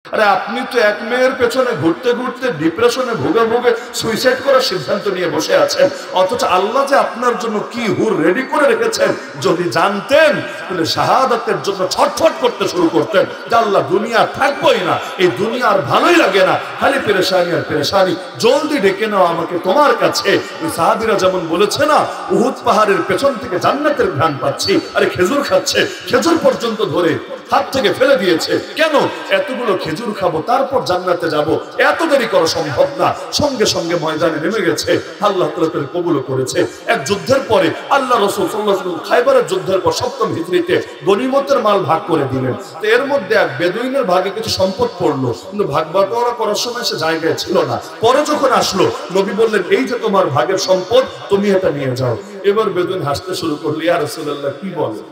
আরে আপনি তো এক মেয়ের পেছনে ঘুরতে ঘুরতে ডিপ্রেশনে ভুগে ভুগে সুইসাইড করার সিদ্ধান্ত নিয়ে বসে আছেন, অথচ আল্লাহ যে আপনার জন্য কি হুর রেডি করে রেখেছেন যদি জানতেন তাহলে শাহাদাতের জন্য ছটফট করতে শুরু করতেন যে আল্লাহ দুনিয়া থাকবোই না, এই দুনিয়া আর ভালোই লাগে না, খালি পেরেশানি আর পেরেশানি, জলদি ডেকে নাও আমাকে তোমার কাছে। ওই সাহাবীরা যেমন বলেছে না, উহুদ পাহাড়ের পেছন থেকে জান্নাতের ঘ্রাণ পাচ্ছি, আরে খেজুর খাচ্ছে, খেজুর পর্যন্ত ধরে হাত থেকে ফেলে দিয়েছে, কেন এতগুলো খেজুর খাবো তারপর জান্নাতে যাব, এত দেরি করা সম্ভব না, সঙ্গে সঙ্গে ময়দানে নেমে গেছে, আল্লাহ তাআলা তাকে কবুল করেছে। এক যুদ্ধের পরে আল্লাহ রাসূল সাল্লাল্লাহু আলাইহি ওয়াসাল্লাম খায়বারের যুদ্ধের পর 7ম হিজরিতে গনিমতের মাল ভাগ করে দিলেন। তো এর মধ্যে এক বেদুইনের ভাগে কিছু সম্পদ পড়লো, কিন্তু ভাগ বাটোয়ারা করার সময় সে জায়গায় ছিল না। পরে যখন আসলো নবী বললেন এই যে তোমার ভাগের সম্পদ, তুমি এটা নিয়ে যাও। এবার বেদুইন হাসতে শুরু করলো, ইয়া রাসূলুল্লাহ কি বলেন,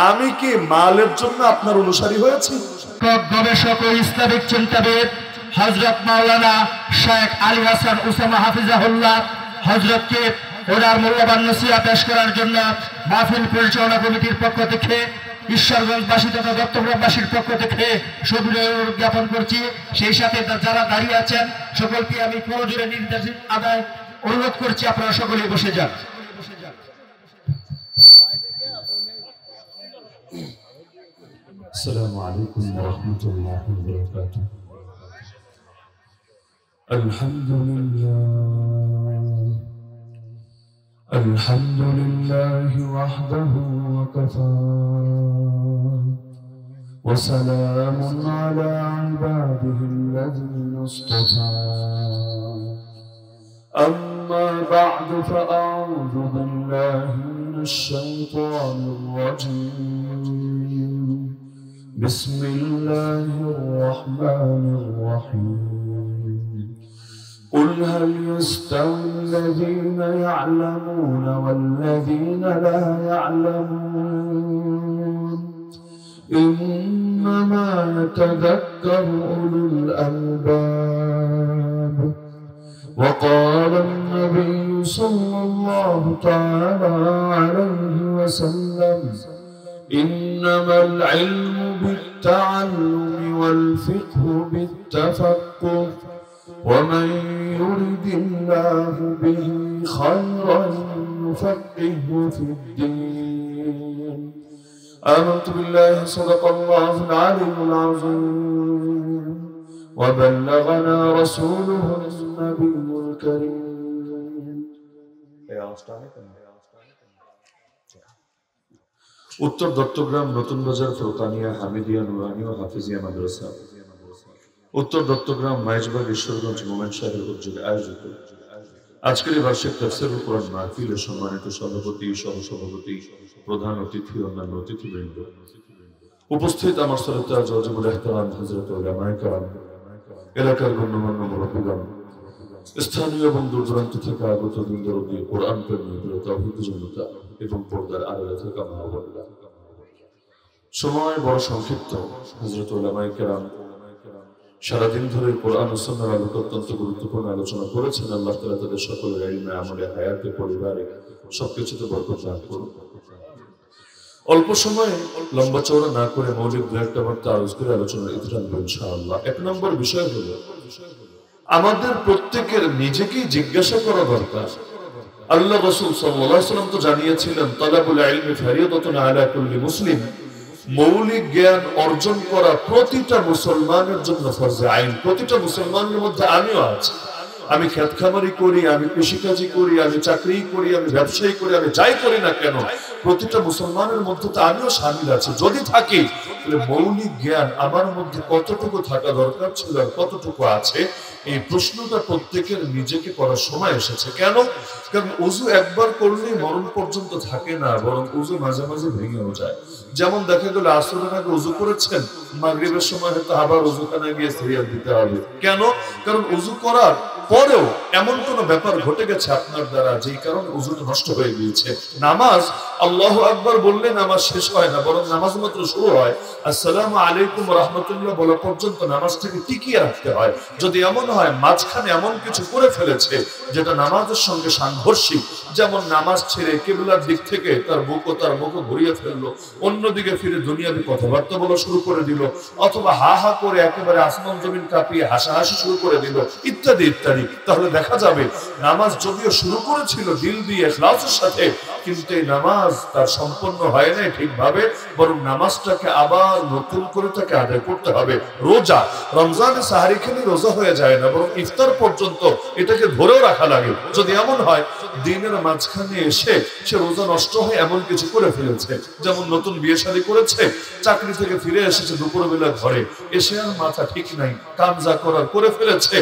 আমি কি মালের জন্য আপনার অনুসারী হয়েছি? গবেষক ও ইসলামিক চিন্তাবিদ হযরত মাওলানা শেখ আলী হাসান উসামা হাফিজাহুল্লাহ হযরতকে ওনার মূল্যবান নসিহত পেশ করার জন্য মাহফিল পরিচালনা কমিটির পক্ষ থেকে, ঈশ্বরগঞ্জবাসী তথা দত্তগ্রামবাসীর পক্ষ থেকে শুভেচ্ছা জ্ঞাপন করছি। সেই সাথে যারা দাঁড়িয়ে আছেন সকলকে আমি করজোরে নির্দেশ আদায় অনুরোধ করছি, আপনারা সকলেই বসে যান। السلام عليكم ورحمة الله وبركاته. الحمد لله وحده وكفى وسلام على عباده الذين اصطفى. أما بعد فأعوذ بالله من الشيطان الرجيم. بسم الله الرحمن الرحيم. قل هل يستوي الذين يعلمون والذين لا يعلمون إنما يتذكر أولو الألباب. وقال النبي صلى الله تعالى عليه وسلم إنما العلم بالتعلم والفقه بالتفقه ومن يرد الله به خيرا يفقهه في الدين. آمنت بالله صدق الله العلي العظيم وبلغنا رسوله النبي الكريم. উত্তর দত্তগ্রাম নতুন বাজার ফুরকানিয়া হামিদিয়া নুরানি ও হাফিজিয়া মাদ্রাসা, উত্তর দত্তগ্রাম মাইজবাগ ঈশ্বরগঞ্জ মোমেন শাহের উদ্যোগে আয়োজিত আজকের এই বার্ষিক তাফসীরুল কোরআন মাহফিলের সম্মানিত সভাপতি, সহসভাপতি, প্রধান অতিথি, অন্যান্য অতিথিবৃন্দ, উপস্থিত আমার শ্রদ্ধা ওয়াজিবুল ইহতারাম হযরত উলামায়ে কেরাম, এলাকার গণ্যমান্য মুরব্বিগণ, স্থানীয় এবং দূর দূরান্ত থেকে আগত দিনদরদি কোরআন প্রেমী তাওহীদি জনতা এবং পর্দার আড়ালে থাকা মা বোনেরা, সময় বড় সংক্ষিপ্ত। হযরত উলামায়ে কেরাম সারাদিন ধরে কোরআন ও সুন্নাহর আলোকে অত্যন্ত গুরুত্বপূর্ণ আলোচনা করেছেন। আল্লাহ তাআলা তাদের সকলের ইলমে, আমলে, হায়াতে, পরিবারে সবকিছুতে বরকত দান করুন। অল্প সময়ে লম্বা চওড়া না করে মৌলিক দু একটা বার্তা আলোচ করে আলোচনার ইতিহাস ইনশাআল্লাহ। এক নম্বর বিষয় হলো আমাদের প্রত্যেকের নিজেকেই জিজ্ঞাসা করা দরকার। আল্লাহ রাসূল সাল্লাল্লাহু আলাইহি ওয়াসাল্লাম তো জানিয়েছিলেন তালাবুল ইলমি ফারিয়াদাতুন আলা কুল্লি মুসলিম, মৌলিক জ্ঞান অর্জন করা প্রতিটা মুসলমানের জন্য ফরজে আইন। প্রতিটা মুসলমানের মধ্যে আমিও আছি। আমি খেত খামারি করি, আমি কৃষিকাজি করি, আমি চাকরি করি, আমি ব্যবসায়ী করি, আমি যাই করি না কেন, প্রতিটা মুসলমানের মধ্যে তো আমিও শামিল আছি। যদি থাকি তাহলে মৌলিক জ্ঞান আমার মধ্যে কতটুকু থাকা দরকার ছিল আর কতটুকু আছে, এই প্রশ্নটা প্রত্যেকের নিজেকে করার সময় এসেছে। কেন? কারণ ওযু একবার করলেই মরণ পর্যন্ত থাকে না, বরং ওযু মাঝে মাঝে ভেঙেও যায়। যেমন দেখা গেল আসরের আগে ওযু করেছেন, মাগরিবের সময় হয়তো আবার ওযুখানে গিয়ে সিরিয়াল দিতে হবে। কেন? কারণ ওযু করার পরেও এমন কোন ব্যাপার ঘটে গেছে আপনার দ্বারা যেই কারণে ওযুটা নষ্ট হয়ে গিয়েছে। নামাজ আল্লাহু আকবার বললে নামাজ শেষ হয় না, বরং নামাজ মাত্র শুরু হয়। আসসালামু আলাইকুম ওয়া রাহমাতুল্লাহ বলা পর্যন্ত নামাজটাকে টিকিয়ে রাখতে হয়। যদি এমন হয় মাঝখানে এমন কিছু করে ফেলেছে যেটা নামাজের সঙ্গে সাংঘর্ষিক, যেমন নামাজ ছেড়ে কিবলার দিক থেকে তার বুক ও তার মুখ ঘুরিয়ে ফেললো, অন্য অন্যদিকে ফিরে দুনিয়াবি কথাবার্তা বলা শুরু করে দিল, অথবা হা হা করে একেবারে আসমান জমিন কাঁপিয়ে হাসাহাসি শুরু করে দিল, ইত্যাদি ইত্যাদি। তাহলে দেখা যাবে নামাজ যদিও শুরু করেছিল দিল দিয়ে ইখলাসের সাথে, কিন্তু এই নামাজ তার সম্পন্ন হয় নাই ঠিকভাবে, বরং নামাজটাকে আবার নতুন করে তাকে আদায় করতে হবে। রোজা, রমজানে সাহারি খেলে রোজা হয়ে যায় না, বরং ইফতার পর্যন্ত এটাকে ধরেও রাখা লাগে। যদি এমন হয় দিনের মাঝখানে এসে সে রোজা নষ্ট হয়ে এমন কিছু করে ফেলেছে, যেমন নতুন বিয়ে শাদী করেছে, চাকরি থেকে ফিরে এসেছে দুপুরবেলা ঘরে এসে আর মাথা ঠিক নাই, কাম যা করার করে ফেলেছে,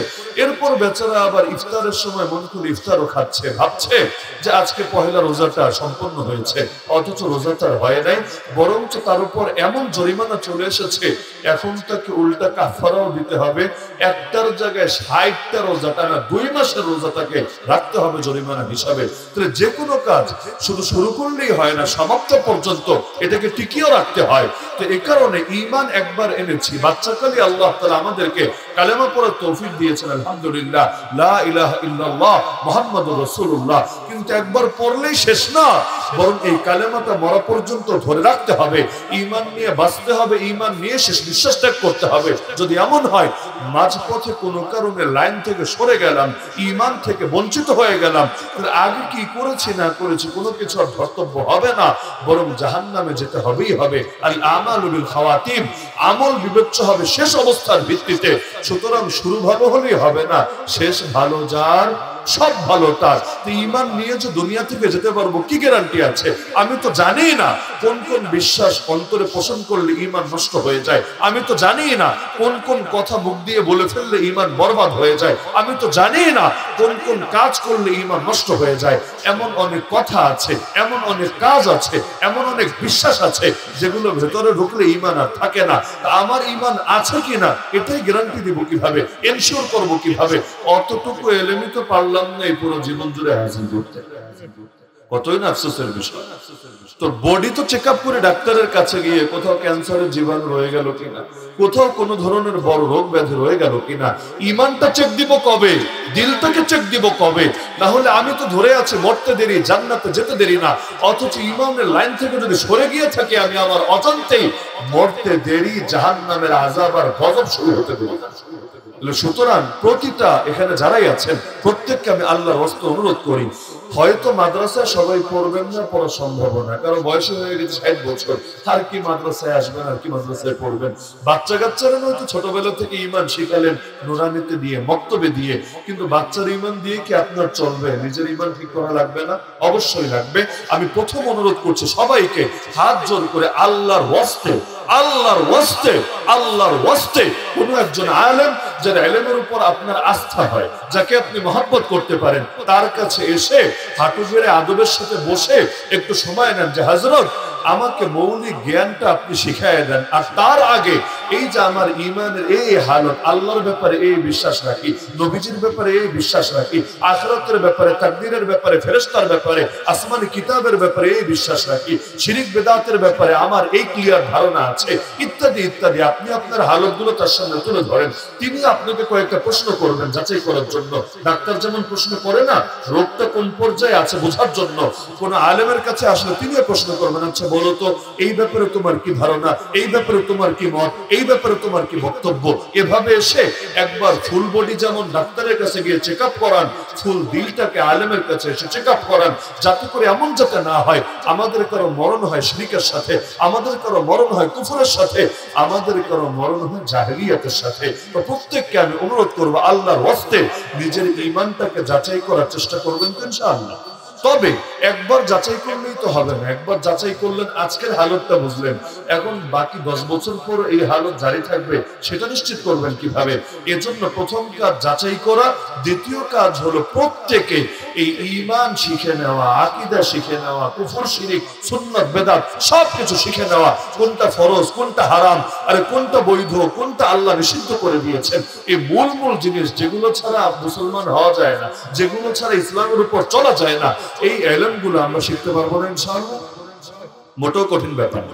এরপর বেচারা আবার ইফতারের সময় মন করে ইফতারও খাচ্ছে, ভাবছে যে আজকে পহেলা রোজাটা সম্পন্ন হয়েছে, অথচ রোজাটা হয় নাই, বরঞ্চ তার উপর এমন জরিমানা চলে এসেছে এখন তাকে উল্টা কাফারাও দিতে হবে। একটার জায়গায় 60টা রোজা টানা 2 মাসের রোজাটাকে রাখতে হবে জরিমানা হিসাবে। তাহলে যে কোনো কাজ শুধু শুরু করলেই হয় না, সমাপ্ত পর্যন্ত এটাকে টিকিয়েও রাখতে হয়। তো এই কারণে ঈমান একবার এনেছি, বাচ্চাকালে আল্লাহ তাআলা আমাদেরকে কালেমা পড়ার তৌফিক দিয়েছেন, আলহামদুলিল্লাহ, লা ইলাহা ইল্লাল্লাহ মুহাম্মাদুর রাসূলুল্লাহ। কিন্তু একবার পড়লেই শেষ না, বরং এই কালেমাটা মরা পর্যন্ত ধরে রাখতে হবে, ঈমান নিয়ে বাঁচতে হবে, ঈমান নিয়ে শেষ নিঃশ্বাস ত্যাগ করতে হবে। যদি এমন হয় মাঝপথে কোনো কারণে লাইন থেকে সরে গেলাম, ঈমান থেকে বঞ্চিত হয়ে গেলাম, তাহলে আগে কি করেছি না করেছি কোনো কিছু আর ধর্তব্য হবে না, বরং জাহান্নামে যেতে হবেই হবে। আল আমালু বিল খাওয়াতিম, আমল বিবেচ্য হবে শেষ অবস্থার ভিত্তিতে। সুতরাং শুরু ভালো হলেই হবে না, শেষ ভালো যার সব ভালো তার। ঈমান নিয়ে যে দুনিয়া থেকে যেতে পারবো কি গ্যারান্টি আছে? আমি তো জানি না কোন কোন বিশ্বাস অন্তরে পোষণ করলে ঈমান নষ্ট হয়ে যায়, আমি তো জানি না কোন কোন কথা মুখ দিয়ে বলে ফেললে ঈমান বরবাদ হয়ে যায়, আমি তো জানি না কোন কোন কাজ করলে ঈমান নষ্ট হয়ে যায়। এমন অনেক কথা আছে, এমন অনেক কাজ আছে, এমন অনেক বিশ্বাস আছে যেগুলো ভেতরে ঢুকলে ঈমান আর থাকে না। আমার ঈমান আছে কিনা এটাই গ্যারান্টি দিব কিভাবে, এনশিওর করব কিভাবে? অতটুকু এলেমই তো পারলাম না এই পুরো জীবন জুড়ে হাসিল করতে, কতই না আফসোসের বিষয়। তো বডি তো চেক আপ করে ডাক্তারের কাছে গিয়ে কোথাও ক্যান্সারের জীবাণু রয়ে গেল কিনা, কোথাও কোনো ধরনের বড় রোগ ব্যাধি রয়ে গেল কিনা, ইমানটা চেক দিব কবে, দিলটাকে চেক দিব কবে? না হলে আমি তো ধরে আছি মরতে দেরি, জান্নাতে যেতে দেরি না, অথচ ইমানের লাইন থেকে যদি সরে গিয়ে থাকি আমি আমার অজান্তেই মরতে দেরি, জাহান্নামের আযাব আর গজব শুরু হতে দেরি। সুতরাং প্রতিটা এখানে যারাই আছেন প্রত্যেককে আমি আল্লাহর হস্তে অনুরোধ করি, হয়তো মাদ্রাসায় সবাই পড়বেন না, পড়া সম্ভব না, কারণ বয়স হয়ে গেছে 60 বছর, আর কি মাদ্রাসায় আসবেন, আর কি মাদ্রাসায় পড়বেন? বাচ্চা কাচ্চারা নয়তো ছোটবেলা থেকে ঈমান শিখালেন নুরানিতে দিয়ে, মক্তবে দিয়ে, কিন্তু বাচ্চার ঈমান দিয়ে কি আপনার চলবে? নিজের ঈমান ঠিক করা লাগবে না? অবশ্যই লাগবে। আমি প্রথম অনুরোধ করছি সবাইকে হাত জোর করে আল্লাহর ওয়াস্তে, আল্লাহর ওয়াস্তে, আল্লাহর ওয়াস্তে কোন একজন আলেম যার ইলমের উপর আপনার আস্থা হয়, যাকে আপনি মহব্বত করতে পারেন, তার কাছে এসে হাঁটু গেড়ে আদবের সাথে বসে একটু সময় নেন যে হযরত আমাকে মৌলিক জ্ঞানটা আপনি শিখাইয়া দেন, আর তার আগে এই যে আমার ঈমানের এই হালত, আল্লাহর ব্যাপারে এই বিশ্বাস রাখি, নবীজির ব্যাপারে এই বিশ্বাস রাখি, আখিরাতের ব্যাপারে, তাকদীরের ব্যাপারে, ফেরেশতার ব্যাপারে, আসমানি কিতাবের ব্যাপারে এই বিশ্বাস রাখি, শিরক বিদআতের ব্যাপারে আমার এই ক্লিয়ার ধারণা আছে, ইত্যাদি ইত্যাদি। আপনি আপনার হালতগুলো তার সামনে তুলে ধরেন, তিনি আপনাকে কয়েকটা প্রশ্ন করবেন যাচাই করার জন্য। ডাক্তার যেমন প্রশ্ন করে না রোগটা কোন পর্যায়ে আছে বোঝার জন্য, কোন আলেমের কাছে আসলে তিনিও প্রশ্ন করবেন, আচ্ছা বলো তো এই ব্যাপারে তোমার কি ধারণা, এই ব্যাপারে তোমার কি মত, এই ব্যাপারে তোমার কি বক্তব্য? এভাবে এসে একবার ফুল বডি যেমন ডাক্তারের কাছে গিয়ে চেক আপ করান, ফুল দিলটাকে আলেমের কাছে এসে চেক আপ করান, যাতে করে এমন যাতে না হয় আমাদের কারো মরণ হয় শিরকের সাথে, আমাদের কারো মরণ হয় কুফরের সাথে, আমাদের কারো মরণ হয় জাহেলিয়াতের সাথে। তো প্রত্যেককে আমি অনুরোধ করবো আল্লাহর ওয়াস্তে নিজের ঈমানটাকে যাচাই করার চেষ্টা করবেন তো ইনশাআল্লাহ। তবে একবার যাচাই করলেই তো হবে না, একবার যাচাই করলেন আজকের হালতটা বুঝলেন, এখন বাকি 10 বছর পর এই হালত জারি থাকবে সেটা নিশ্চিত করবেন কিভাবে? এজন্য প্রথম কাজ যাচাই করা, দ্বিতীয় কাজ হলো প্রত্যেকে এই ঈমান শিখে নেওয়া, আকীদা শিখে নেওয়া, কুফর শিরক সুন্নাত বেদাত সবকিছু শিখে নেওয়া, কোনটা ফরজ কোনটা হারাম, আর কোনটা বৈধ কোনটা আল্লাহ নিষিদ্ধ করে দিয়েছেন, এই মূল মূল জিনিস যেগুলো ছাড়া মুসলমান হওয়া যায় না, যেগুলো ছাড়া ইসলামের উপর চলা যায় না, এই ইলমগুলো আমরা শিখতে পারবো না ইনশাআল্লাহ। মোটেও কঠিন ব্যাপার না।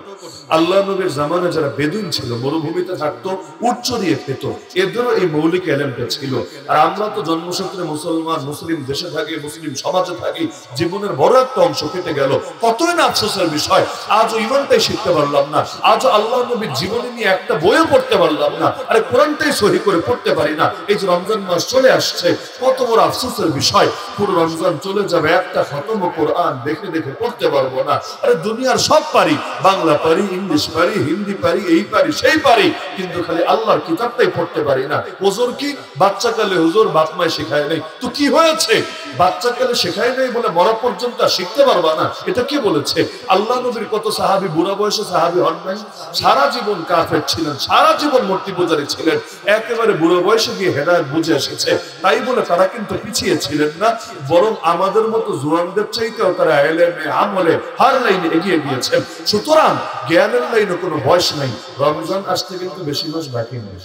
আল্লাহ নবীর জামানে যারা বেদুইন ছিল, মরুভূমিতে থাকতো, উট চড়িয়ে খেত, এদেরও এই মৌলিক এলেমটা ছিল। আর আমরা তো জন্মসূত্রে মুসলমান, মুসলিম দেশে থাকি, মুসলিম সমাজে থাকি, জীবনের বড় একটা অংশ কেটে গেল। কতই না আফসোসের বিষয়, আজও ইমানটাই শিখতে পারলাম না, আজও আল্লাহ নবীর জীবনী নিয়ে একটা বইও পড়তে পারলাম না, আরে কোরআনটাই সহি করে পড়তে পারি না। এই যে রমজান মাস চলে আসছে, কত বড় আফসোসের বিষয়, পুরো রমজান চলে যাবে, একটা খতম কোরআন দেখে দেখে পড়তে পারবো না। আরে দুনিয়ার সব পারি, বাংলা পারি, ইংলিশ পারি, হিন্দি পারি, এই পারি সেই পারি, কিন্তু খালি আল্লাহর কিতাবটাই পড়তে পারি না। হুজুর কি বাচ্চাকালে হুজুর বাপ মায় শেখায় নাই, তো কি হয়েছে? বাচ্চাকালে শেখায় নাই বলে মরা পর্যন্ত শিখতে পারবা না, এটা কে বলেছে? আল্লাহ নবীর কত সাহাবী বুড়া বয়সে সাহাবী হন নাই, সারা জীবন কাফের ছিলেন, সারা জীবন মূর্তি পূজারী ছিলেন, একেবারে বুড়ো বয়সে গিয়ে হেদায়েত বুঝে এসেছে। তাই বলে তারা কিন্তু পিছিয়ে ছিলেন না, বরং আমাদের মতো জোয়ানদের চাইতেও তারা ইলমে আমলে হার লাইনে এগিয়ে গিয়েছেন। সুতরাং জ্ঞানের লাইনে কোনো বয়স নাই। রমজান আসতে কিন্তু বেশি মাস বাকি নেই,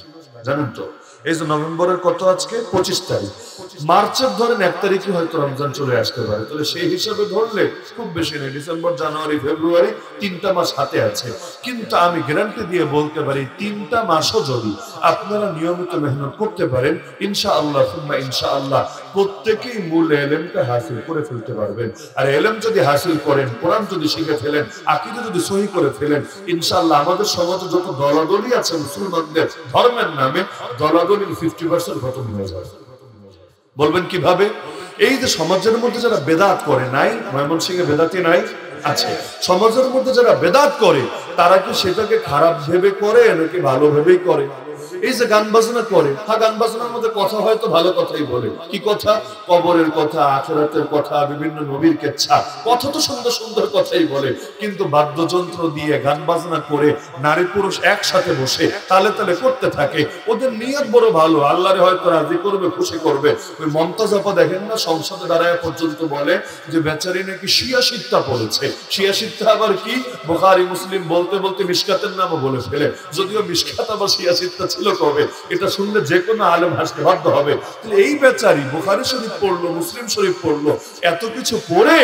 জানেন তো? এই যে নভেম্বরের কত আজকে 25 তারিখ, মার্চের ধরেন 1 তারিখে হয়তো রমজান চলে আসতে পারে, তাহলে সেই হিসাবে ধরলে খুব বেশি নেই, ডিসেম্বর, জানুয়ারি, ফেব্রুয়ারি, 3টা মাস হাতে আছে। কিন্তু আমি গ্যারান্টি দিয়ে বলতে পারি 3টা মাসও যদি আপনারা নিয়মিত মেহনত করতে পারেন, ইনশাআল্লাহ সুম্মা ইনশাআল্লাহ প্রত্যেকেই মূল ইলমটা হাসিল করে ফেলতে পারবেন। আর ইলম যদি হাসিল করেন, কোরআন যদি শিখে ফেলেন, আকীদা যদি সহি করে ফেলেন, ইনশাআল্লাহ আমাদের সমাজে যত দলাদলি আছে মুসলমানদের ধর্মের নামে, দলাদলির 50% খতম হয়ে যাবে। বলবেন কিভাবে? এই যে সমাজের মধ্যে যারা বেদাত করে, নাই ময়মনসিংহে বেদাতি নাই আছে, সমাজের মধ্যে যারা বেদাত করে তারা কি সেটাকে খারাপ ভেবে করে নাকি ভালো ভেবেই করে? এই যে গান বাজনা করে, হ্যাঁ গান বাজনার মধ্যে কথা হয়তো ভালো কথাই বলে, কি কথা? কবরের কথা, আখিরাতের কথা, বিভিন্ন নবীর কেচ্ছা, কথা তো সুন্দর সুন্দর কথাই বলে, কিন্তু বাদ্যযন্ত্র দিয়ে গান বাজনা করে নারী পুরুষ একসাথে বসে তালে তালে করতে থাকে। ওদের নিয়ত বড় ভালো, আল্লাহরে হয়তো রাজি করবে, খুশি করবে। ওই মমতাজ আপা দেখেন না, সংসদে দাঁড়ায় পর্যন্ত বলে যে বেচারি নাকি শিয়াশিত্তা পড়েছে। শিয়াশিত্তা আবার কি? বুখারী মুসলিম বলতে বলতে মিশকাতের নামও বলে ফেলে, যদিও মিশকাত আবার শিয়াশিত্তা ছিল কবে, এটা শুনলে যে কোনো আলেম হাসতে বাধ্য হবে। এই বেচারি বুখারী শরীফ পড়লো, মুসলিম শরীফ পড়লো, এত কিছু পড়ে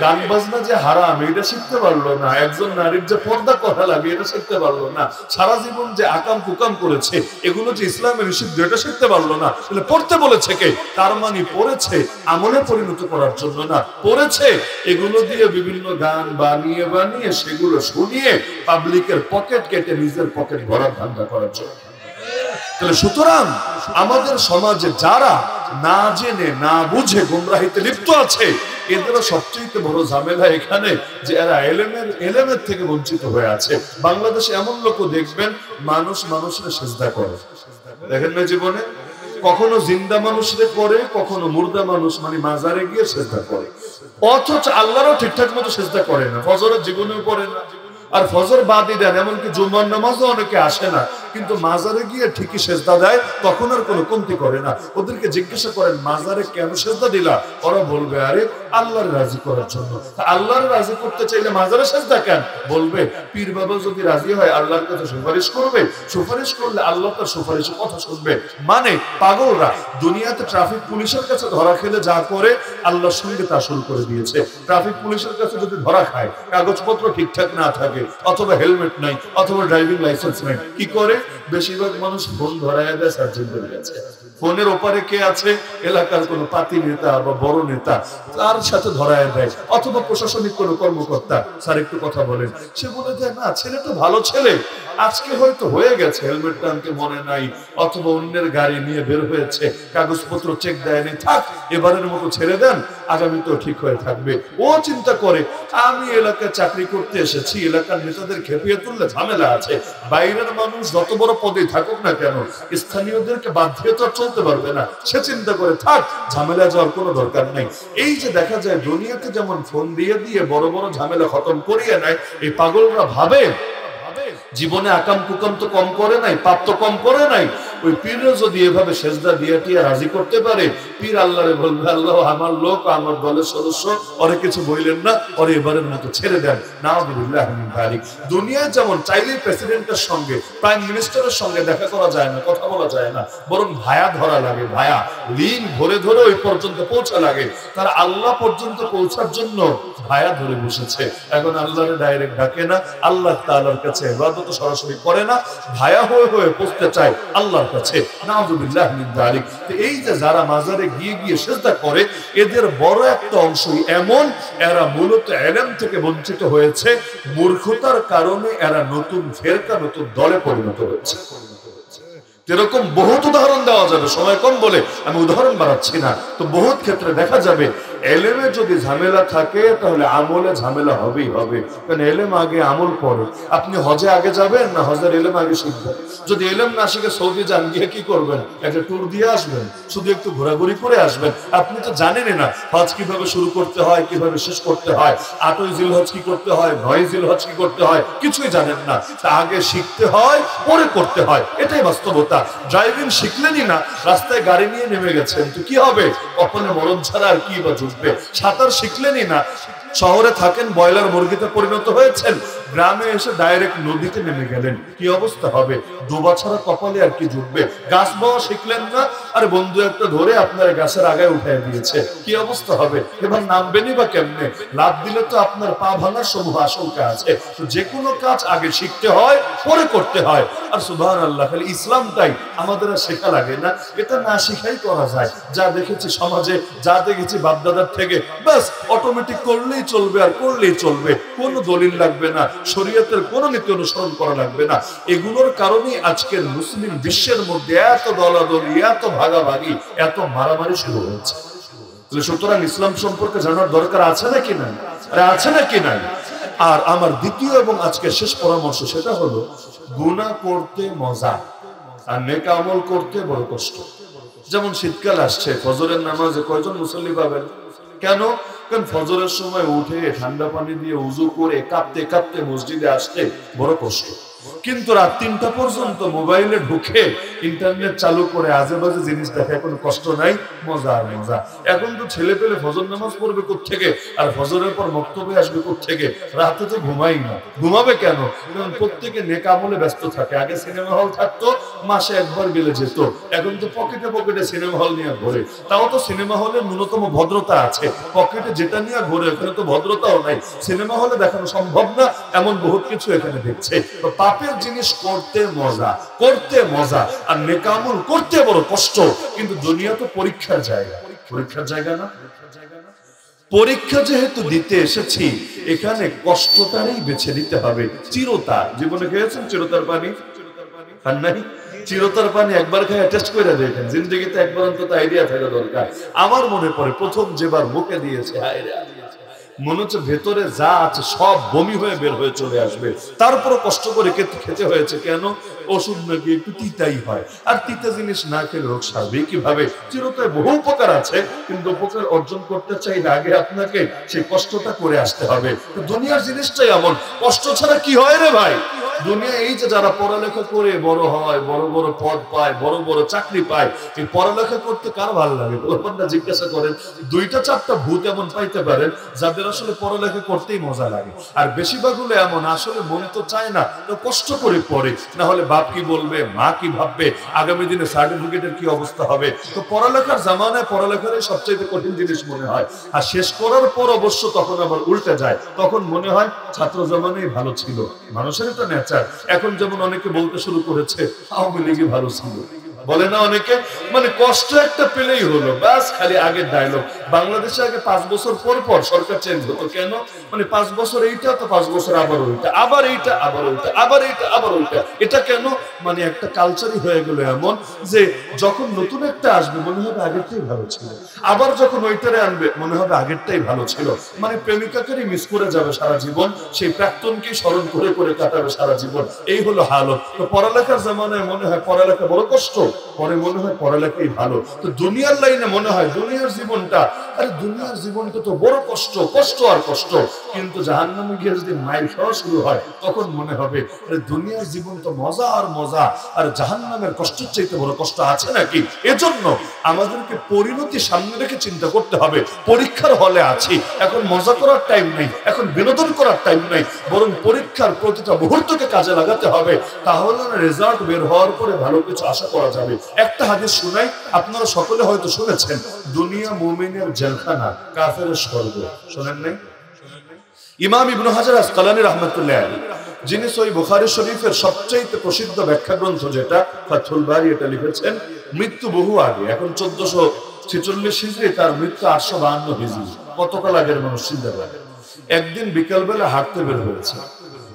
গান বাজনা যে হারাম এটা শিখতে পারলো না, একজন নারীর যে পর্দা করা লাগে এটা শিখতে পারলো না, সারা জীবন যে আকাম কুকাম করেছে এগুলো যে ইসলামের নিষিদ্ধ এটা শিখতে পারলো না। তাহলে পড়তে বলেছে কে? তার মানে পড়েছে আমলে পরিণত করার জন্য না, পড়েছে এগুলো দিয়ে বিভিন্ন গান বানিয়ে বানিয়ে সেগুলো শুনিয়ে পাবলিকের পকেট কেটে নিজের পকেট ভরার ধান্দা করার জন্য। তাহলে সুতরাং আমাদের সমাজে যারা না জেনে না বুঝে গোমরাহিতে লিপ্ত আছে, এদেরও সবচেয়ে বড় ঝামেলা এখানে যে এরা এলেমের থেকে বঞ্চিত হয়ে আছে। বাংলাদেশে এমন লোক দেখবেন মানুষ মানুষের সেজদা করে, দেখেন না জীবনে? কখনো জিন্দা মানুষরে করে, কখনো মুর্দা মানুষ মানে মাজারে গিয়ে সেজদা করে, অথচ আল্লাহরও ঠিকঠাক মতো সেজদা করে না, ফজরের জীবনেও করে না। আর ফজর বাদই দেন, এমনকি জুমার নামাজও অনেকে আসে না, কিন্তু মাজারে গিয়ে ঠিকই সেজদা দেয়, তখন আর কোনো কমতি করে না। ওদেরকে জিজ্ঞাসা করেন মাজারে কেন সেজদা দিলা, ওরা বলবে আরে আল্লাহর রাজি করার জন্য। আল্লাহর রাজি করতে চাইলে মাজারে সেজদা কেন? বলবে পীর বাবা যদি রাজি হয় আল্লাহর কাছে সুপারিশ করবে, সুপারিশ করলে আল্লাহ তার সুপারিশের কথা শুনবে। মানে পাগলরা দুনিয়াতে ট্রাফিক পুলিশের কাছে ধরা খেলে যা করে আল্লাহর সঙ্গে তা শুরু করে দিয়েছে। ট্রাফিক পুলিশের কাছে যদি ধরা খায়, কাগজপত্র ঠিকঠাক না থাকে, অথবা হেলমেট নাই, অথবা ড্রাইভিং লাইসেন্স নাই, কি করে? বেশিরভাগ মানুষ ফোন ধরায় দেয় সার্জেন্টের কাছে। ফোনের ওপারে কে আছে? এলাকার কোন পাতি নেতা বা বড় নেতা, তার সাথে ধরায় দেয়, অথবা প্রশাসনিক কোন কর্মকর্তা, স্যার একটু কথা বলেন, সে বলে দেয় না ছেলে তো ভালো ছেলে, আজকে হয়তো হয়ে গেছে, হেলমেট টানতে মনে নাই, অথবা অন্যের গাড়ি নিয়ে বের হয়েছে, কাগজপত্র চেক দেয়নি, থাক এবারের মতো ছেড়ে দেন, আগামী তো ঠিক হয়ে থাকবে। ও চিন্তা করে আমি এলাকায় চাকরি করতে এসেছি, এলাকার নেতাদের খেপিয়ে তুললে ঝামেলা আছে, বাইরের মানুষ যত বড় পদে থাকুক না কেন স্থানীয়দেরকে বাধ্য তো চলতে পারবে না, সে চিন্তা করে থাক ঝামেলা যাওয়ার কোনো দরকার নাই। এই যে দেখা যায় দুনিয়াতে যেমন ফোন দিয়ে দিয়ে বড় বড় ঝামেলা খতম করিয়ে নেয়, এই পাগলরা ভাবে জীবনে আকাম কুকাম তো কম করে নাই, পাপ তো কম করে নাই। ওই পীরও যদি এভাবে সেজদা দিয়ে টিয়া রাজি করতে পারে, পীর আল্লাহরে বলবে আল্লাহ আমার লোক, আমার দলের সদস্য, ওরে কিছু বললেন না, ওরে এবারের মতো ছেড়ে দেন। নাউযুবিল্লাহ মিন যালিক। দুনিয়ায় যেমন চাইলে প্রেসিডেন্টের সঙ্গে, প্রাইম মিনিস্টারের সঙ্গে দেখা করা যায় না, কথা বলা যায় না, বরং ভায়া ধরা লাগে, ভায়া লিঙ্ক ধরে ধরে ওই পর্যন্ত পৌঁছা লাগে। তার আল্লাহ পর্যন্ত পৌঁছার জন্য ভায়া ধরে বসেছে। এখন আল্লাহরে ডাইরেক্ট ডাকে না, আল্লাহ তাআলার কাছে ইবাদত সরাসরি করে না, ভায়া হয়ে হয়ে পৌঁছতে চায় আল্লাহর কাছে। নাউযুবিল্লাহি মিন যালিক। তো এই যে যারা মাজারে গিয়ে গিয়ে সিজদা করে, এদের বড় একটা অংশই এমন, এরা মূলত ইলম থেকে বঞ্চিত হয়েছে, মূর্খতার কারণে এরা নতুন ফেরকা, নতুন দলে পরিণত হয়েছে। এরকম বহুত উদাহরণ দেওয়া যাবে, সময় কম বলে আমি উদাহরণ বাড়াচ্ছি না। তো বহুত ক্ষেত্রে দেখা যাবে এলেমে যদি ঝামেলা থাকে তাহলে আমলে ঝামেলা হবেই হবে, কারণ এলেম আগে আমল পরে। আপনি হজে আগে যাবেন না হজের এলেম আগে শিখবেন? যদি এলেম না শিখে সৌদি যান, গিয়ে কি করবেন? একটা ট্যুর দিয়ে আসবেন, শুধু একটু ঘোরাঘুরি করে আসবেন। আপনি তো জানেনই না হজ কিভাবে শুরু করতে হয়, কিভাবে শেষ করতে হয়, 8ই জিলহজ কি করতে হয়, 9ই জিলহজ কি করতে হয়, কিছুই জানেন না। তা আগে শিখতে হয়, পরে করতে হয়, এটাই বাস্তবতা। ড্রাইভিং শিখলেনই না, রাস্তায় গাড়ি নিয়ে নেমে গেছেন, তো কি হবে? কখনো মরণ ছাড়া আর কি বা জুটবে? সাঁতার শিখলেনই না, শহরে থাকেন বয়লার মুরগিতে পরিণত হয়েছেন, গ্রামে এসে ডাইরেক্ট নদীতে নেমে গেলেন, কি অবস্থা হবে? ডোবা ছাড়া কপালে আর কি জুটবে? গাছ বাওয়া শিখলেন না, আর বন্ধু একটা ধরে আপনার গাছের আগায় উঠায় দিয়েছে, কি অবস্থা হবে? এবার নামবেনই বা কেমনে? লাভ দিলে তো আপনার পা ভাঙার সমূহ আশঙ্কা আছে। তো যে কোনো কাজ আগে শিখতে হয়, পরে করতে হয়। আর সুবহানাল্লাহ, খালি ইসলামটাই আমাদের আর শেখা লাগে না, এটা না শিখাই করা যায়। যা দেখেছি সমাজে, যা দেখেছি বাপদাদার থেকে, বাস অটোমেটিক করলেই চলবে, আর করলেই চলবে, কোনো দলিল লাগবে না, শরীয়তের কোনো নীতি অনুসরণ করা লাগবে না। এগুলোর কারণেই আজকের মুসলিম বিশ্বের মধ্যে এত দলাদলি, এত ভাগাভাগি, এত মারামারি শুরু হয়েছে। সুতরাং ইসলাম সম্পর্কে জানার দরকার আছে নাকি নাই? আরে আছে নাকি নাই? আর আমার দ্বিতীয় এবং আজকে শেষ পরামর্শ, সেটা হলো গুনাহ করতে মজা আর নেক আমল করতে বড় কষ্ট। যেমন শীতকাল আসছে, ফজরের নামাজে কয়জন মুসল্লি পাবেন? কেন? কারণ ফজরের সময় উঠে ঠান্ডা পানি দিয়ে উযু করে কাঁপতে কাঁপতে মসজিদে আসতে বড় কষ্ট। কিন্তু রাত 3টা পর্যন্ত মোবাইলে ঢুকে ইন্টারনেট চালু করে আজেবাজে জিনিস দেখায় কোনো কষ্ট নাই, মজা আর মজা। এখন তো ছেলে পেলে ফজর নামাজ পড়বে কোত্থেকে, আর ফজরের পর মক্তবে আসবে কোত্থেকে? রাতে তো ঘুমাই না, ঘুমাবে কেন? কারণ প্রত্যেকে নেক আমলে ব্যস্ত থাকে। আগে সিনেমা হল থাকতো, মাসে একবার গেলে যেত, এখন তো পকেটে পকেটে সিনেমা হল নিয়ে ঘোরে। তাও তো সিনেমা হলে ন্যূনতম ভদ্রতা আছে, পকেটে যেটা নিয়ে ঘোরে ওখানে তো ভদ্রতাও নাই। সিনেমা হলে দেখানো সম্ভব না এমন বহুত কিছু এখানে দেখছে। তো পাপের জিনিস করতে মজা, করতে মজা, আর নেক আমল করতে বড় কষ্ট। কিন্তু দুনিয়া তো পরীক্ষার জায়গা, পরীক্ষার জায়গা না? পরীক্ষা যেহেতু দিতে এসেছি, এখানে কষ্টটারই বেছে নিতে হবে। চিরতা জীবনে খেয়েছেন চিরতার পানি? খান নাই? চিরতার পানি একবার খেয়ে টেস্ট করে দেখেন, জিন্দগিতে একবার অন্তত আইডিয়া থাকা দরকার। আমার মনে পড়ে প্রথম যেবার মুখে দিয়েছে, হায় রে, মনে হচ্ছে ভেতরে যা আছে সব বমি হয়ে বের হয়ে চলে আসবে। তারপরও কষ্ট করে খেতে হয়েছে। কেন? ওষুধ নাকি একটু তিতাই হয়, আর তিতা জিনিস না খেলে রোগ সারবে কিভাবে? চিরতায় বহু উপকার আছে, কিন্তু উপকার অর্জন করতে চাইলে আগে আপনাকে সেই কষ্টটা করে আসতে হবে। তো দুনিয়ার জিনিসটাই এমন, কষ্ট ছাড়া কি হয় রে ভাই? দুনিয়া এই যে যারা পড়ালেখা করে বড় হয়, বড় বড় পদ পায়, বড় বড় চাকরি পায়, এই পড়ালেখা করতে কার ভালো লাগে? বলবেন না? জিজ্ঞাসা করেন, 2টা-4টা ভূত এমন পাইতে পারেন যাদের আসলে পড়ালেখা করতেই মজা লাগে। আর বেশিরভাগ হলো এমন, আসলে মন তো চায় না, তো কষ্ট করে পড়ে, না হলে বাপ কি বলবে, মা কি ভাববে, আগামী দিনে সার্টিফিকেটের কি অবস্থা হবে। তো পড়ালেখার জামানায় পড়ালেখারই সবচেয়ে কঠিন জিনিস মনে হয়। আর শেষ করার পর অবশ্য তখন আবার উল্টে যায়, তখন মনে হয় ছাত্র জামানাই ভালো ছিল। মানুষের এটা নেচার। এখন যেমন অনেকে বলতে শুরু করেছে আওয়ামী লীগই ভালো ছিল, বলে না অনেকে, মানে কষ্ট একটা পেলেই হলো, ব্যাস খালি আগের ডায়লগ। বাংলাদেশে আগে 5 বছর পর পর সরকার চেঞ্জ হতো, কেন? মানে 5 বছর এইটা, তো 5 বছর আবার ওইটা, আবার এইটা, আবার ওইটা, আবার এইটা, আবার ওইটা। এটা কেন? মানে একটা কালচারই হয়ে গেল এমন যে যখন নতুন একটা আসবে মনে হবে আগেরটাই ভালো ছিল, আবার যখন ওইটারে আনবে মনে হবে আগেরটাই ভালো ছিল। মানে প্রেমিকাকেই মিস করে যাবে সারা জীবন, সেই প্রাক্তনকেই স্মরণ করে করে কাটাবে সারা জীবন। এই হলো হালত। তো পড়ালেখার জামানায় মনে হয় পড়ালেখা বড় কষ্ট, পরে মনে হয় পড়ালেখাই ভালো। তো দুনিয়ার লাইনে মনে হয় দুনিয়ার জীবনটা, আরে দুনিয়ার জীবনটা তো বড় কষ্ট, কষ্ট আর কষ্ট। কিন্তু জাহান্নামে গিয়ে যদি মাইল খাওয়া শুরু হয় তখন মনে হবে আরে দুনিয়ার জীবন তো মজা আর মজা, আর জাহান্নামের কষ্টের চাইতে বড় কষ্ট আছে নাকি? এজন্য আমাদেরকে পরিণতি সামনে রেখে চিন্তা করতে হবে। পরীক্ষার হলে আছি, এখন মজা করার টাইম নেই, এখন বিনোদন করার টাইম নেই, বরং পরীক্ষার প্রতিটা মুহূর্তকে কাজে লাগাতে হবে। তাহলে রেজাল্ট বের হওয়ার পরে ভালো কিছু আশা করা যাবে। একটা হাদিস শুনাই, আপনারা সকলে হয়তো শুনেছেন, দুনিয়া মুমিনের জেলখানা, কাফেরের স্বর্গ। শোনেন নাই? ইমাম ইবনে হাজার আসকালানী রাহমাতুল্লাহ আলাইহি, যিনি সহিহ বুখারী শরীফের সবচেয়ে প্রসিদ্ধ ব্যাখ্যা গ্রন্থ যেটা ফাথুল বারী, এটা লিখেছেন মৃত্যু বহু আগে, এখন 1446 হিজরি, তার মৃত্যু 852 হিজরি। কতকাল আগের মানুষ চিন্তা করে। একদিন বিকালবেলা হাঁটতে বের হয়েছে।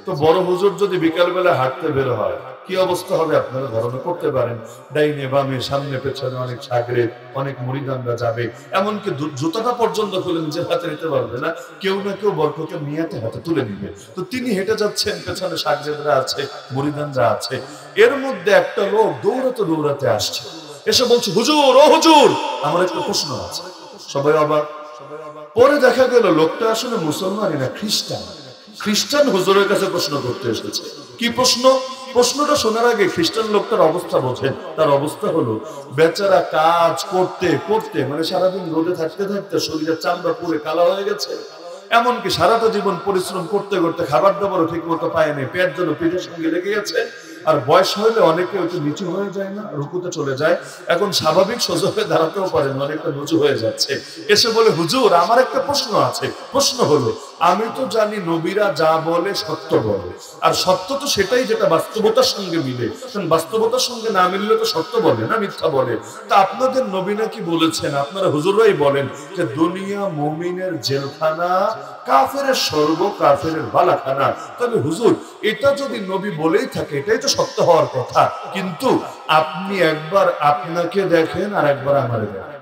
তো বড় হুজুর যদি বিকালবেলা হাঁটতে বের হয়, কি অবস্থা হবে আপনারা ধারণা করতে পারেন। ডাইনে বামে সামনে পেছনে অনেক সাগরে, অনেক মুরিদানরা যাবে, এমনকি জুতাটা পর্যন্ত খুলে নিজের হাতে নিতে পারবে না, কেউ না কেউ বরকতের নিয়াতে হাতে তুলে নিবে। তো তিনি হেঁটে যাচ্ছেন, পেছনে সাগরেদরা আছে, মুরিদানরা আছে। এর মধ্যে একটা লোক দৌড়াতে দৌড়াতে আসছে, এসে বলছে, হুজুর, ও হুজুর, আমার একটা প্রশ্ন আছে। সবাই অবাক। পরে দেখা গেল লোকটা আসলে মুসলমানই না, খ্রিস্টান। খ্রিস্টান হুজুরের কাছে প্রশ্ন করতে এসেছে। কি প্রশ্ন? প্রশ্নটা শোনার আগে খ্রিস্টান লোকটার অবস্থা বোঝেন। তার অবস্থা হলো, বেচারা কাজ করতে করতে, মানে সারাদিন রোদে থাকতে থাকতে শরীরের চামড়া পুরে কালো হয়ে গেছে। এমনকি সারাটা জীবন পরিশ্রম করতে করতে খাবার দাবারও ঠিক মতো পায়নি, পেট যেন পিঠের সঙ্গে লেগে গেছে। আর বয়স হইলে অনেকে একটু নিচু হয়ে যায় না, রুকুতে চলে যায়। এখন স্বাভাবিক সোজা হয়ে দাঁড়াতেও পারেন, অনেকটা নিচু হয়ে যাচ্ছে। এসে বলে, হুজুর, আমার একটা প্রশ্ন আছে। প্রশ্ন হলো, আমি তো জানি নবীরা যা বলে সত্য বলে, আর সত্য তো সেটাই যেটা বাস্তবতার সঙ্গে মিলে। বাস্তবতার সঙ্গে না মিললে তো সত্য বলে না, মিথ্যা বলে। তা আপনাদের নবী নাকি বলেছেন, আপনারা হুজুররাই বলেন যে দুনিয়া মুমিনের জেলখানা, কাফেরের স্বর্গ, কাফেরের বালাখানা। তবে হুজুর, এটা যদি নবী বলেই থাকে, এটাই তো সত্য হওয়ার কথা। কিন্তু আপনি একবার আপনাকে দেখেন আর একবার আমারে দেখেন।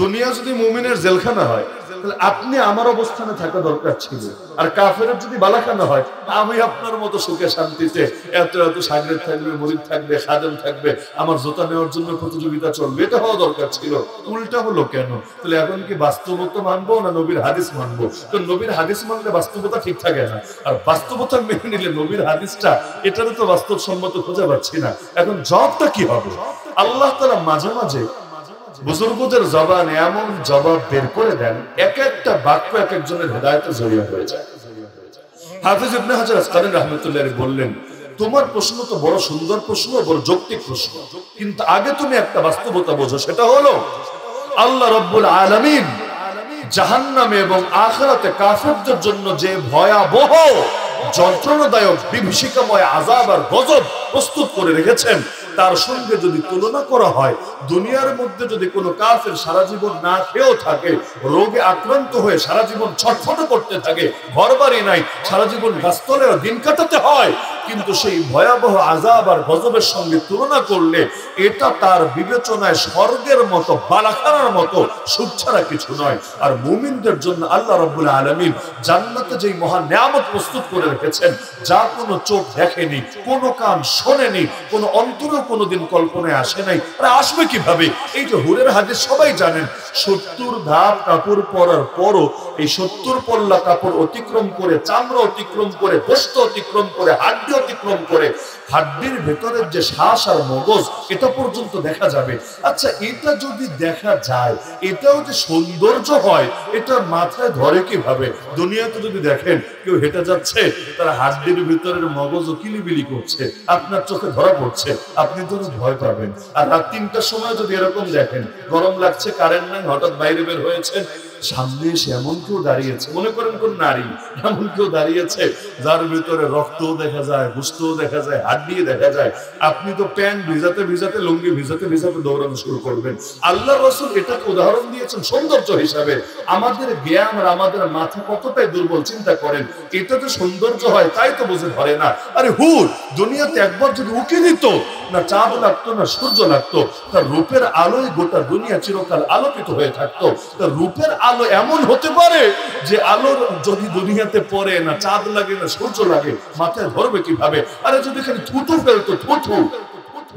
দুনিয়া যদি মুমিনের জেলখানা হয়, তাহলে আপনি আমার অবস্থানে থাকা দরকার ছিল। আর কাফেরের যদি বালাখানা হয়, আমি আপনার মতো সুখে শান্তিতে এত এত সাগরেদ থাকবে, মুরিদ থাকবে, খাদেম থাকবে, আমার জোতা নেওয়ার জন্য প্রতিযোগিতা চলবে, এটা হওয়া দরকার ছিল। উল্টা হলো কেন? তাহলে এখন কি বাস্তবতা মানবো না নবীর হাদিস মানবো? তো নবীর হাদিস মানলে বাস্তবতা ঠিক থাকে না, আর বাস্তবতা মেনে নিলে নবীর হাদিসটা, এটারও তো বাস্তবসম্মত খুঁজে পাচ্ছি না। এখন জবাবটা কি হবে? আল্লাহ তাআলা মাঝে মাঝে বুজুর্গদের জবানে এমন জবাব বের করে দেন, এক একটা বাক্য এক একজনের হেদায়েতে জড়িয়ে হয়ে যায়। হাফেজ ইবনে হাজার আসকালানী রাহমাতুল্লাহ আলাইহি বললেন, তোমার প্রশ্ন তো বড় সুন্দর প্রশ্ন, বড় যৌক্তিক প্রশ্ন, কিন্তু আগে তুমি একটা বাস্তবতা বোঝো। সেটা হলো, আল্লাহ রাব্বুল আলামিন জাহান্নামে এবং আখিরাতে কাফেরদের জন্য যে ভয়াবহ যন্ত্রণাদায়ক বিভীষিকাময় আযাব আর গজব প্রস্তুত করে রেখেছেন, তার সঙ্গে যদি তুলনা করা হয়, দুনিয়ার মধ্যে যদি কোনো কাফের সারা জীবন না খেয়েও থাকে, রোগে আক্রান্ত হয়ে সারা জীবন ছটফট করতে থাকে, ঘরবাড়ি নাই, সারা জীবন গাছতলায় দিন কাটাতে হয়, কিন্তু সেই ভয়াবহ আযাব আর গজবের সঙ্গে তুলনা করলে এটা তার বিবেচনায় স্বর্গের মতো, বালাখানার মতো সুখ ছাড়া কিছু নয়। আর মুমিনদের জন্য আল্লাহ রাব্বুল আলামিন জান্নাতে যেই মহান নিয়ামত প্রস্তুত করে রেখেছেন, যা কোনো চোখ দেখেনি, কোনো কান শোনেনি, কোনো অন্তরেও কোনোদিন কল্পনায় আসে নাই, আর আসবে কিভাবে? এই যে হুরের হাদিস সবাই জানেন, 70 ধাপ কাপড় পরার পরও এই 70 পল্লা কাপড় অতিক্রম করে, চামড়া অতিক্রম করে, গোশত অতিক্রম করে, হাড্ডি অতিক্রম করে, হাড্ডির ভেতরের যে শ্বাস আর মগজ, এটা পর্যন্ত দেখা যাবে। আচ্ছা, এটা যদি দেখা যায়, এটাও যে সৌন্দর্য হয়, এটা মাথায় ধরে কিভাবে? দুনিয়াতে যদি দেখেন কেউ হেঁটে যাচ্ছে, তার হাড্ডির ভিতরের মগজ কিলিবিলি করছে, আপনার চোখে ধরা পড়ছে, আপনি তো ভয় পাবেন। আর রাত 3টার সময় যদি এরকম দেখেন, গরম লাগছে, কারেন্ট নাই, হঠাৎ বাইরে বের হয়েছেন, সামনে এসে এমন কেউ দাঁড়িয়েছে, মনে করেন কোন নারী, এমন কেউ দাঁড়িয়েছে যার ভিতরে রক্তও দেখা যায়, গোশতও দেখা যায়, হাড্ডিও দেখা যায়, আপনি তো প্যান্ট ভিজাতে ভিজাতে, লুঙ্গি ভিজাতে ভিজাতে দৌড়ানো শুরু করবেন। আল্লাহর রাসূল এটাকে উদাহরণ দিয়েছেন সৌন্দর্য হিসাবে। আমাদের জ্ঞান আর আমাদের মাথা কতটাই দুর্বল চিন্তা করেন। এটা তো সৌন্দর্য হয়, তাই তো বুঝে ধরে না। আরে হুর, দুনিয়াতে একবার যদি উকি দিত, না চাঁদ লাগতো না সূর্য লাগতো, তার রূপের আলোয় গোটা দুনিয়া চিরকাল আলোকিত হয়ে থাকতো। তার রূপের আলো এমন হতে পারে যে আলোর যদি দুনিয়াতে পড়ে, না চাঁদ লাগে না সূর্য লাগে, মাথায় ধরবে কিভাবে? আরে যদি খালি থুতু ফেলতো, থুতু,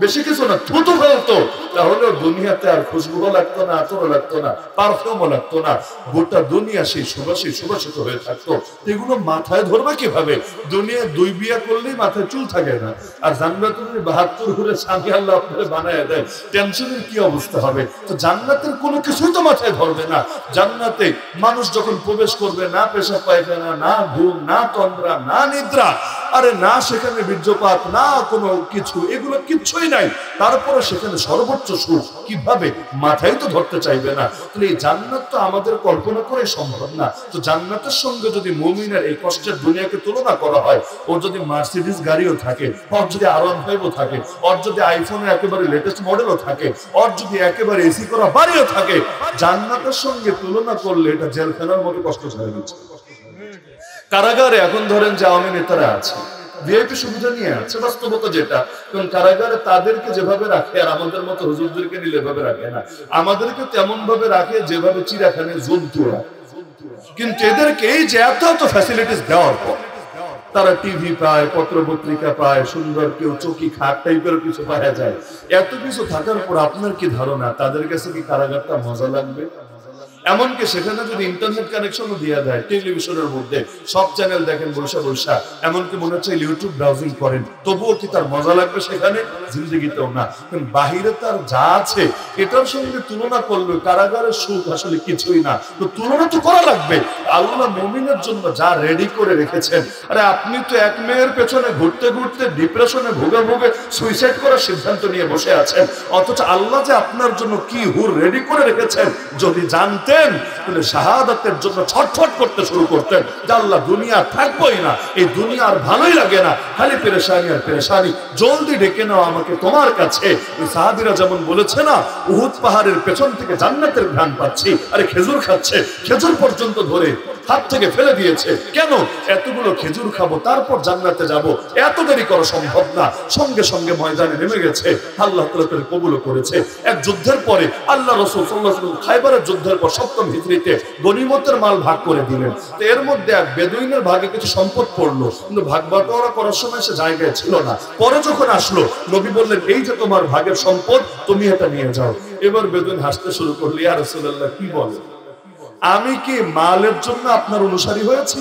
বেশি কিছু না, থুতু ফেলতো, তাহলে দুনিয়াতে আর খুশবুও লাগতো না, আতরও লাগতো না, পারফিউমও লাগতো না, গোটা দুনিয়া সেই সুবাসিত হয়ে থাকতো। এগুলো মাথায় ধরবে কিভাবে? দুনিয়া 2 বিয়া করলেই মাথায় চুল থাকে না, আর জান্নাতে 72 ঘুরে স্বামী আল্লাহ আপনাকে বানায় দেয়, টেনশনের কি অবস্থা হবে? তো জান্নাতের কোনো কিছুই তো মাথায় ধরবে না। জান্নাতে মানুষ যখন প্রবেশ করবে, না পেশাব পায়খানা, না ঘুম, না তন্দ্রা, না নিদ্রা, আরে না সেখানে বীর্যপাত, না কোনো কিছু, এগুলো কিচ্ছুই নাই, তারপরে সেখানে সর্বোচ্চ সুখ কিভাবে, মাথায় তো ধরতে চাইবে না। তাহলে এই জান্নাত তো আমাদের কল্পনা করে সম্ভব না। তো জান্নাতের সঙ্গে যদি মুমিনের এই কষ্টের দুনিয়াকে তুলনা করা হয়, ওর যদি মার্সিডিজ গাড়িও থাকে, ওর যদি R15 থাকে, ওর যদি আইফোনের একেবারে লেটেস্ট মডেলও থাকে, ওর যদি একেবারে এসি করা বাড়িও থাকে, জান্নাতের সঙ্গে তুলনা করলে এটা জেলখানার মতো কষ্ট ছেড়ে দিচ্ছে। কারাগারে এখন ধরেন যে আওয়ামী নেতারা আছে, ভিআইপি সুবিধা নিয়ে আছে, বাস্তবতা যেটা, কারণ কারাগারে তাদেরকে যেভাবে রাখে আর আমাদের মতো হুজুরদেরকে নিলে এভাবে রাখে না, আমাদেরকে তেমন ভাবে রাখে যেভাবে চিড়িয়াখানায় জন্তু রাখে। কিন্তু এদেরকে এই যে এত এত ফ্যাসিলিটিস দেওয়ার পর তারা টিভি পায়, পত্র পত্রিকা পায়, সুন্দর কেউ চকি খাট টাইপের কিছু পাওয়া যায়, এত কিছু থাকার পর আপনার কি ধারণা তাদের কাছে কি কারাগারটা মজা লাগবে? এমনকি সেখানে যদি ইন্টারনেট কানেকশনও দিয়ে দেয়, টেলিভিশনের মধ্যে সব চ্যানেল দেখেন বৈশা বৈশা, এমনকি মনে হচ্ছে ইউটিউব ব্রাউজিং করেন, তবুও কি তার মজা লাগবে? সেখানে জিন্দেগিতেও না। কারণ বাহিরে তার যা আছে এটার সঙ্গে তুলনা করলে কারাগারের সুখ আসলে কিছুই না। তো তুলনা তো করা লাগবে। আল্লাহ মুমিনের জন্য যা রেডি করে রেখেছেন, আরে আপনি তো এক মেয়ের পেছনে ঘুরতে ঘুরতে ডিপ্রেশনে ভুগে ভুগে সুইসাইড করার সিদ্ধান্ত নিয়ে বসে আছেন, অথচ আল্লাহ যে আপনার জন্য কি হুর রেডি করে রেখেছেন যদি জানতেন, তাহলে শাহাদাতের জন্য ছটফট করতে শুরু করতেন যে আল্লাহ দুনিয়া থাকবোই না, এই দুনিয়া আর ভালোই লাগে না, খালি পেরেশানি আর পেরেশানি, জলদি ডেকে নাও আমাকে তোমার কাছে। ওই সাহাবীরা যেমন বলেছে না, উহুদ পাহাড়ের পেছন থেকে জান্নাতের ঘ্রাণ পাচ্ছি, আরে খেজুর খাচ্ছে, খেজুর পর্যন্ত ধরে হাত থেকে ফেলে দিয়েছে, কেন? এতগুলো খেজুর খাবো তারপর জান্নাতে যাব, এত দেরি করা সম্ভব না। সঙ্গে সঙ্গে ময়দানে নেমে গেছে, আল্লাহ তাআলা তাকে কবুল করেছে। এক যুদ্ধের পরে আল্লাহ রাসূল সাল্লাল্লাহু আলাইহি ওয়াসাল্লাম খায়বারের যুদ্ধের পর 7ম হিজরিতে গনিমতের মাল ভাগ করে দিলেন। তো এর মধ্যে এক বেদুইনের ভাগে কিছু সম্পদ পড়লো, কিন্তু ভাগ বাটোয়ারা করার সময় সে জায়গায় ছিল না। পরে যখন আসলো, নবী বললেন এই যে তোমার ভাগের সম্পদ, তুমি এটা নিয়ে যাও। এবার বেদুইন হাসতে শুরু করলো, ইয়া রাসূলুল্লাহ কি বলেন, আমি কি মালের জন্য আপনার অনুসারী হয়েছি?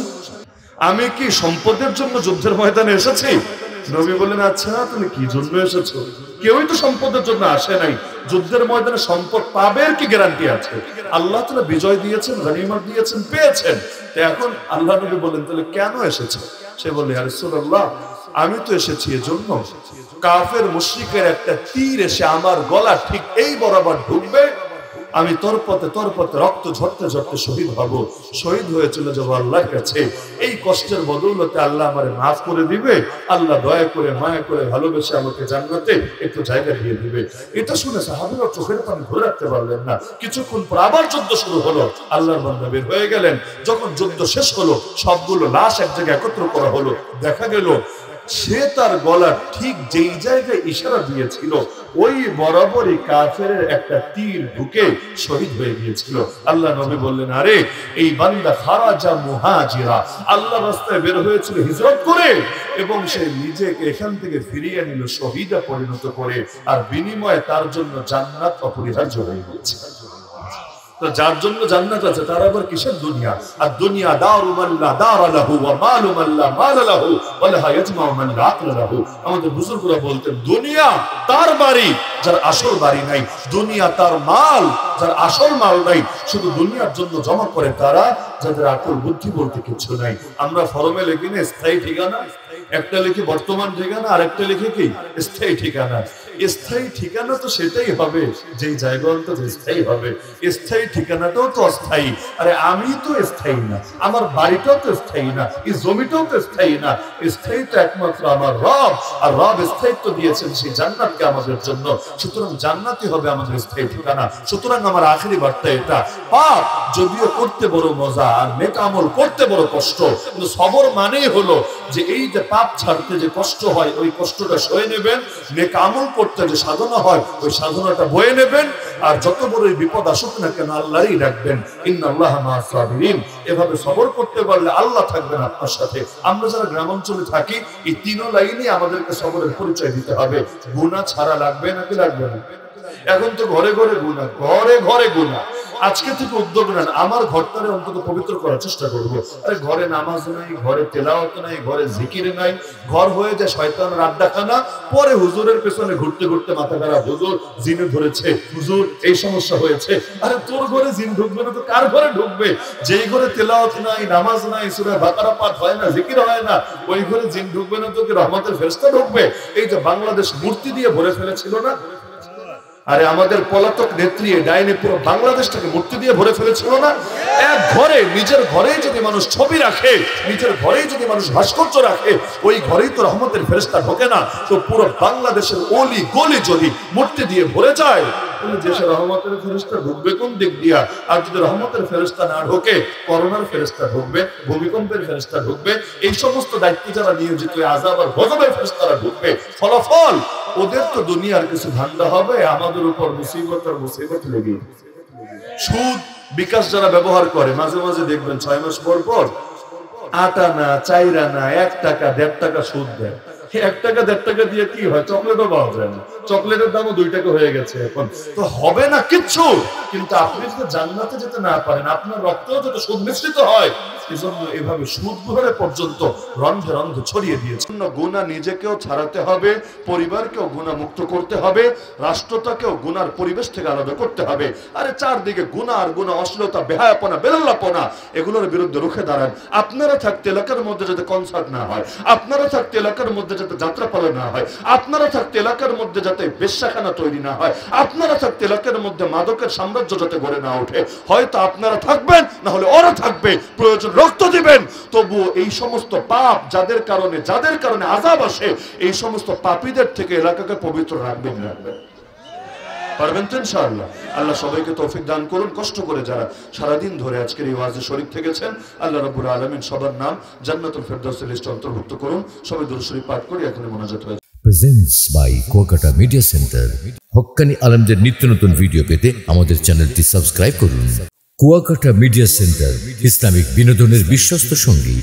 আমি কি সম্পদের জন্য যুদ্ধের ময়দানে এসেছি? নবী বললেন আচ্ছা তুমি কি জন্য এসেছো? কেউই তো সম্পদের জন্য আসে নাই। যুদ্ধের ময়দানে সম্পদ পাবে কি গ্যারান্টি আছে? আল্লাহ তাআলা বিজয় দিয়েছেন, গনিমত দিয়েছেন, পেয়েছেন। তো এখন আল্লাহ নবী বলেন তাহলে কেন এসেছো? সে বলে ইয়া রাসূলুল্লাহ আমি তো এসেছি এজন্য কাফের মুশরিকের একটা তীর এসে আমার গলা ঠিক এই বরাবর ঢুকবে, আমি তরপতে তরপতে রক্ত ঝরতে ঝরতে শহীদ হব, শহীদ হয়ে চলে যাবো আল্লাহর কাছে। এই কষ্টের বদৌলতে আল্লাহ আমারে মাফ করে দিবে, আল্লাহ দয়া করে মায়া করে ভালোবেসে আমাকে জান্নাতে একটু জায়গা দিয়ে দিবে। এটা শুনে সাহাবীরা চোখের পানি ধরে রাখতে পারলেন না। কিছুক্ষণ পর আবার যুদ্ধ শুরু হলো, আল্লাহর বান্দা বের হয়ে গেলেন। যখন যুদ্ধ শেষ হলো, সবগুলো লাশ এক জায়গায় একত্র করা হলো, দেখা গেল সে তার গলা ঠিক যেই জায়গায় ইশারা দিয়েছিল ওই বরাবরই কাফেরের একটা তীর ঢুকে শহীদ হয়ে গিয়েছিল। আল্লাহ নবী বললেন আরে এই বান্দা খারাজা মুহাজিরা, আল্লাহ রাস্তায় বের হয়েছিল হিজরত করে, এবং সে নিজেকে এখান থেকে ফিরিয়ে নিল শহীদে পরিণত করে, আর বিনিময়ে তার জন্য জান্নাত অপরিহার্য হয়ে গিয়েছে। তো যার জন্য জান্নাত আছে তার আবার কিসের দুনিয়া? আর দুনিয়া দারু মান লা দারা লাহু ওয়া মালু মান লা মাল লাহু ওয়া লা ইয়াজমাউ মান লা আকল লাহু। আমাদের বুজুর্গরা বলতেন দুনিয়া তার বাড়ি যার আসল বাড়ি নাই, দুনিয়া তার মাল যার আসল মাল নাই। শুধু দুনিয়ার জন্য জমা করে তারা যাদের আকল বুদ্ধি বলতে কিছু নাই। আমরা ফরমে লিখি না স্থায়ী ঠিকানা, একটা লিখি বর্তমান ঠিকানা, আর একটা লিখি কি স্থায়ী ঠিকানা। স্থায়ী ঠিকানা তো সেটাই হবে যেই জায়গা অন্তত স্থায়ী হবে, স্থায়ী ঠিকানাটাও তো অস্থায়ী। আরে আমি তো স্থায়ী না, আমার বাড়িটাও তো স্থায়ী না, এই জমিটাও তো স্থায়ী না। স্থায়ী তো একমাত্র আমার রব, আর রব স্থায়িত্ব দিয়েছেন সেই জান্নাতকে আমাদের জন্য। সুতরাং জান্নাতই হবে আমাদের স্থায়ী ঠিকানা। সুতরাং আমার আখেরি বার্তা এটা, পাপ যদিও করতে বড় মজা আর নেক আমল করতে বড় কষ্ট, কিন্তু সবর মানেই হলো যে এই যে পাপ ছাড়তে যে কষ্ট হয় ওই কষ্টটা সয়ে নেবেন, নেক আমল করতে যে সাধনা হয় ওই সাধনাটা বয়ে নেবেন, আর যত বড়ই বিপদ আসুক না কেন আল্লাহরই রাখবেন, ইন্নাল্লাহা মা'আস সাবিরিন। এভাবে সবর করতে পারলে আল্লাহ থাকবেন আপনার সাথে। আমরা যারা গ্রামাঞ্চলে থাকি এই তিন লাইনই আমাদেরকে সবরের পরিচয় দিতে হবে। গুনাহ ছাড়া লাগবে নাকি লাগবে না? এখন তো ঘরে ঘরে গুনাহ, ঘরে ঘরে গুনাহ। আজকে থেকে উদ্যোগ নেন, আমার ঘরটারে অন্তত পবিত্র করার চেষ্টা করবো। আরে ঘরে নামাজ নাই, ঘরে তেলাওয়াত নাই, ঘরে জিকির নাই, ঘর হয়ে যায় শয়তানের আড্ডাখানা। পরে হুজুরের পেছনে ঘুরতে ঘুরতে মাথা খারাপ, হুজুর জিনে ধরেছে, হুজুর এই সমস্যা হয়েছে। আরে তোর ঘরে জিন ঢুকবে না তো কার ঘরে ঢুকবে? যেই ঘরে তেলাওয়াত নাই, নামাজ নাই, সূরা বাকারা পাঠ হয় না, জিকির হয় না, ওই ঘরে জিন ঢুকবে না তো কি রহমতের ফেরেশতা ঢুকবে? এই যে বাংলাদেশ মূর্তি দিয়ে ভরে ফেলেছিল না, আরে আমাদের পলাতক নেত্রী ডাইনে পুরো বাংলাদেশটাকে মূর্তি দিয়ে ভরে ফেলেছিল না। এক ঘরে, নিজের ঘরেই যদি মানুষ ছবি রাখে, নিজের ঘরেই যদি মানুষ ভাস্কর্য রাখে, ওই ঘরেই তো রহমতের ফেরেশতা ঢোকে না। তো পুরো বাংলাদেশের অলি গলি যদি মূর্তি দিয়ে ভরে যায়, তাহলে দেশে রহমতের ফেরেশতা ঢুকবে কোন দিক দিয়া? আর যদি রহমতের ফেরেশতা না ঢোকে, করোনার ফেরেশতা ঢুকবে, ভূমিকম্পের ফেরেশতা ঢুকবে, এই সমস্ত দায়িত্ব যারা নিয়োজিত, আযাব আর গজবের ফেরেশতারা ঢুকবে। ফলাফল ওদের তো দুনিয়ার কিছু ধান্দা হবে, আমাদের উপর মুসিবত আর মুসিবত লেগে। সুদ বিকাশ যারা ব্যবহার করে, মাঝে মাঝে দেখবেন 6 মাস পর পর 8 আনা 4 আনা 1 টাকা 1.5 টাকা সুদ দেয়। 1 টাকা 1.5 টাকা দিয়ে কি হয়? চকলেটও পাওয়া যায় না, চকলেটের দামও 2 টাকা হয়ে গেছে এখন। তো হবে না কিচ্ছু, কিন্তু আপনি যদি জান্নাতে যেতে না পারেন, আপনার রক্তেও যদি সুদ মিশ্রিত হয়, এজন্য এভাবে সুদ গ্রহণের পর্যন্ত রন্ধে রন্ধে ছড়িয়ে দিয়েছে। গুনাহ নিজেকেও ছাড়াতে হবে, পরিবারকেও গুনাহ মুক্ত করতে হবে, রাষ্ট্রটাকেও গুনার পরিবেশ থেকে আলাদা করতে হবে। আরে চারদিকে গুনাহ আর গুনাহ, অশ্লীলতা, বেহায়াপনা, বেলাল্লাপনা, এগুলোর বিরুদ্ধে রুখে দাঁড়ান। আপনারা থাকতে এলাকার মধ্যে যাতে কনসার্ট না হয়, আপনারা থাকতে এলাকার মধ্যে যাতে যাত্রাপালা না হয়, আপনারা থাকতে এলাকার মধ্যে যাতে বেশ্যাখানা তৈরি না হয়, আপনারা থাকতে এলাকার মধ্যে মাদকের সাম্রাজ্য যাতে গড়ে না ওঠে। হয়তো আপনারা থাকবেন, না হলে ওরা থাকবে, প্রয়োজন রক্ত দিবেন, তবুও এই সমস্ত পাপ যাদের কারণে আযাব আসে, এই সমস্ত পাপীদের থেকে এলাকাকে পবিত্র রাখবেন। পারবেন তো ইনশাআল্লাহ? আল্লাহ সবাইকে তৌফিক দান করুন। কষ্ট করে যারা সারাদিন ধরে আজকের এই ওয়াজে শরীক থেকেছেন, আল্লাহ রাব্বুল আলামিন সবার নাম জান্নাতুল ফেরদাউসের লিস্টে অন্তর্ভুক্ত করুন। সবাই দুরূদ শরীফ পাঠ করি, এখন মোনাজাত হয়। Presents by Kuakata media centre. হক্কানি আলেমদের নিত্য নতুন ভিডিও পেতে আমাদের চ্যানেলটি সাবস্ক্রাইব করুন। কুয়াকাটা মিডিয়া সেন্টার, ইসলামিক বিনোদনের বিশ্বস্ত সঙ্গী।